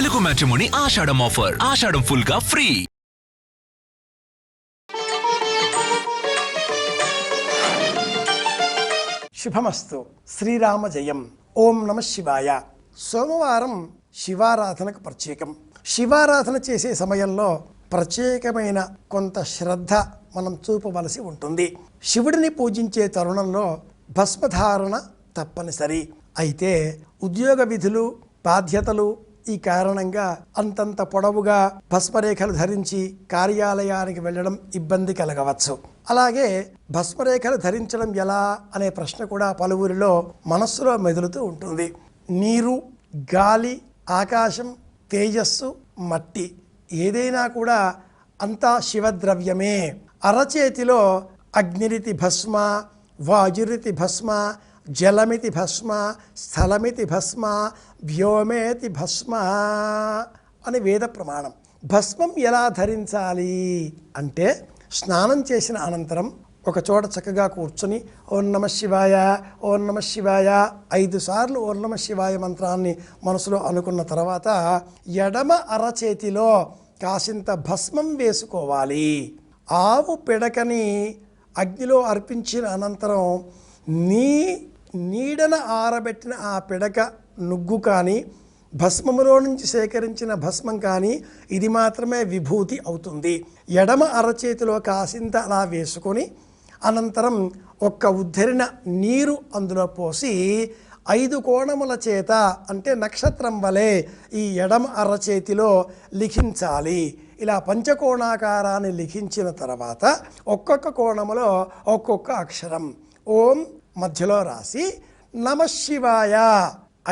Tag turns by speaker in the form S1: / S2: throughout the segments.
S1: Telugu matrimony ఆషాఢం offer. ఆషాఢం full గా free.
S2: శుభమస్తు. శ్రీరామ జయం. ఓం నమః శివాయ. సోమవారం శివారాధనకు ప్రత్యేకం. శివారాధన చేసే సమయంలో ప్రత్యేకమైన కొంత శ్రద్ధ మనం చూపవలసి ఉంటుంది. శివుడిని పూజించే తరుణంలో భస్మధారణ తప్పనిసరి. అయితే ఉద్యోగ విధులు, బాధ్యతలు ఈ కారణంగా అంతంత పొడవుగా భస్మరేఖలు ధరించి కార్యాలయానికి వెళ్ళడం ఇబ్బంది కలగవచ్చు. అలాగే భస్మరేఖలు ధరించడం ఎలా అనే ప్రశ్న కూడా పలువురిలో మనస్సులో మెదులుతూ ఉంటుంది. నీరు, గాలి, ఆకాశం, తేజస్సు, మట్టి ఏదైనా కూడా అంతా శివద్రవ్యమే. అరచేతిలో అగ్నిరితి భస్మ, వాయురితి భస్మ, జలమితి భస్మ, స్థలమితి భస్మ, వ్యోమేతి భస్మ అని వేద ప్రమాణం. భస్మం ఎలా ధరించాలి అంటే స్నానం చేసిన అనంతరం ఒక చోట చక్కగా కూర్చొని ఓం నమః శివాయ, ఓం నమః శివాయ 5 సార్లు ఓం నమః శివాయ మంత్రాన్ని మనసులో అనుకున్న తర్వాత ఎడమ అరచేతిలో కాసింత భస్మం వేసుకోవాలి. ఆవు పిడకని అగ్నిలో అర్పించిన అనంతరం నీడన ఆరబెట్టిన ఆ పిడక నుగ్గు కానీ, భస్మములో నుంచి సేకరించిన భస్మం కానీ ఇది మాత్రమే విభూతి అవుతుంది. ఎడమ అరచేతిలో కాసింత అలా వేసుకొని అనంతరం ఒక్క ఉద్ధరిన నీరు అందులో పోసి 5 కోణముల చేత అంటే నక్షత్రం వలె ఈ ఎడమ అరచేతిలో లిఖించాలి. ఇలా పంచకోణాకారాన్ని లిఖించిన తర్వాత ఒక్కొక్క కోణములో ఒక్కొక్క అక్షరం ఓం మధ్యలో రాసి నమః శివాయ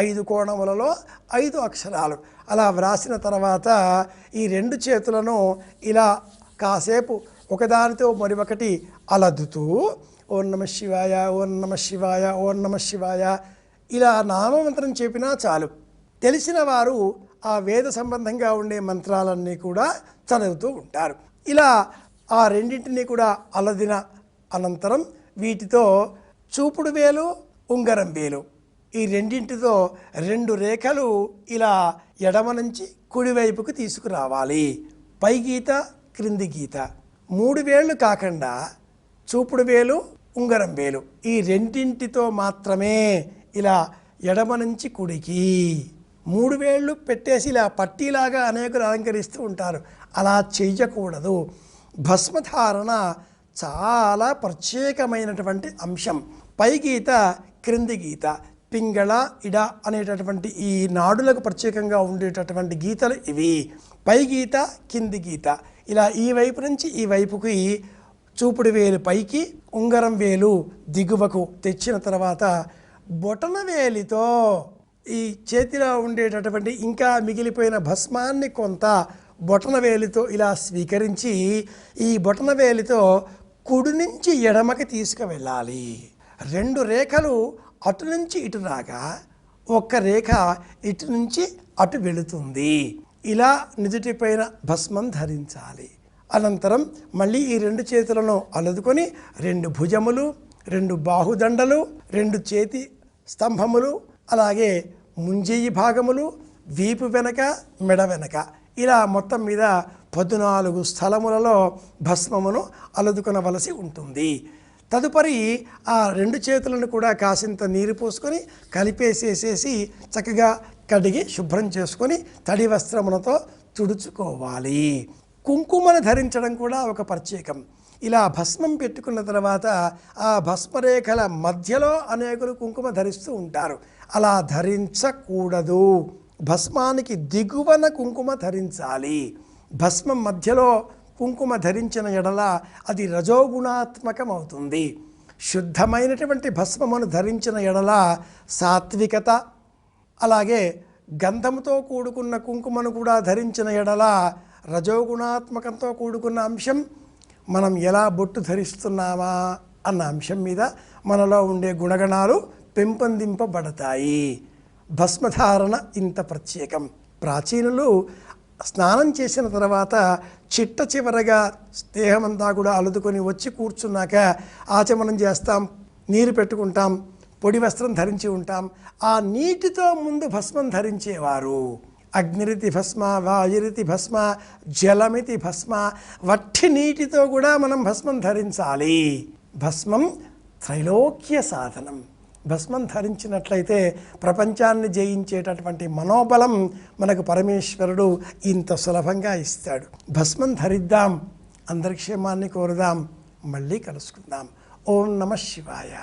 S2: 5 కోణములలో 5 అక్షరాలు అలా వ్రాసిన తర్వాత ఈ 2 చేతులను ఇలా కాసేపు ఒకదానితో మరొకటి అలదుతూ ఓం నమః శివాయ, ఓం నమః శివాయ, ఓం నమః శివాయ ఇలా నామమంత్రం చెప్పినా చాలు. తెలిసిన వారు ఆ వేద సంబంధంగా ఉండే మంత్రాలన్నీ కూడా చదువుతూ ఉంటారు. ఇలా ఆ రెండింటినీ కూడా అలదిన అనంతరం వీటితో చూపుడు వేలు, ఉంగరం వేలు ఈ రెండింటితో 2 రేఖలు ఇలా ఎడమ నుంచి కుడివైపుకు తీసుకురావాలి. పై గీత, క్రింది గీత. 3 వేళ్ళు కాకుండా చూపుడు వేలు, ఉంగరం వేలు ఈ రెండింటితో మాత్రమే ఇలా ఎడమ నుంచి కుడికి 3 వేళ్ళు పెట్టేసి ఇలా పట్టీలాగా అనేకులు అలంకరిస్తూ ఉంటారు. అలా చెయ్యకూడదు. భస్మధారణ చాలా ప్రత్యేకమైనటువంటి అంశం. పై గీత, క్రింది గీత, పింగళ, ఇడ అనేటటువంటి ఈ నాడులకు ప్రత్యేకంగా ఉండేటటువంటి గీతలు ఇవి. పై గీత, కింది గీత ఇలా ఈ వైపు నుంచి ఈ వైపుకి చూపుడు వేలు పైకి, ఉంగరం వేలు దిగువకు తెచ్చిన తర్వాత బొటన వేలితో ఈ చేతిలో ఉండేటటువంటి ఇంకా మిగిలిపోయిన భస్మాన్ని కొంత బొటన వేలితో ఇలా స్వీకరించి ఈ బొటన వేలితో కుడి నుంచి ఎడమకి తీసుకువెళ్ళాలి. 2 రేఖలు అటు నుంచి ఇటు రాగా ఒక్క రేఖ ఇటు నుంచి అటు వెళుతుంది. ఇలా నుదుటిపైన భస్మం ధరించాలి. అనంతరం మళ్ళీ ఈ 2 చేతులను అలదుకొని 2 భుజములు, 2 బాహుదండలు, 2 చేతి స్తంభములు, అలాగే ముంజెయ్యి భాగములు, వీపు వెనక, మెడ వెనక ఇలా మొత్తం మీద 14 స్థలములలో భస్మమును అలదుకొనవలసి ఉంటుంది. తదుపరి ఆ 2 చేతులను కూడా కాసింత నీరు పోసుకొని కలిపేసేసేసి చక్కగా కడిగి శుభ్రం చేసుకొని తడి వస్త్రములతో తుడుచుకోవాలి. కుంకుమను ధరించడం కూడా ఒక ప్రత్యేకం. ఇలా భస్మం పెట్టుకున్న తర్వాత ఆ భస్మరేఖల మధ్యలో అనేకులు కుంకుమ ధరిస్తూ ఉంటారు. అలా ధరించకూడదు. భస్మానికి దిగువన కుంకుమ ధరించాలి. భస్మం మధ్యలో కుంకుమ ధరించిన ఎడల అది రజోగుణాత్మకం అవుతుంది. శుద్ధమైనటువంటి భస్మమును ధరించిన ఎడల సాత్వికత, అలాగే గంధంతో కూడుకున్న కుంకుమను కూడా ధరించిన ఎడల రజోగుణాత్మకంతో కూడుకున్న అంశం. మనం ఎలా బొట్టు ధరిస్తున్నామా అన్న అంశం మీద మనలో ఉండే గుణగణాలు పెంపొందింపబడతాయి. భస్మధారణ ఇంత ప్రత్యేకం. ప్రాచీనులు స్నానం చేసిన తర్వాత చిట్ట చివరగా దేహమంతా కూడా అలుదుకొని వచ్చి కూర్చున్నాక ఆచమనం చేస్తాం, నీరు పెట్టుకుంటాం, పొడి వస్త్రం ధరించి ఉంటాం. ఆ నీటితో ముందు భస్మం ధరించేవారు. అగ్నిరితి భస్మ, వాయురితి భస్మ, జలమితి భస్మ. వట్టి నీటితో కూడా మనం భస్మం ధరించాలి. భస్మం త్రైలోక్య సాధనం. భస్మం ధరించినట్లయితే ప్రపంచాన్ని జయించేటటువంటి మనోబలం మనకు పరమేశ్వరుడు ఇంత సులభంగా ఇస్తాడు. భస్మం ధరిద్దాం, అందరి క్షేమాన్ని కోరుదాం. మళ్ళీ కలుసుకుందాం. ఓం నమః శివాయ.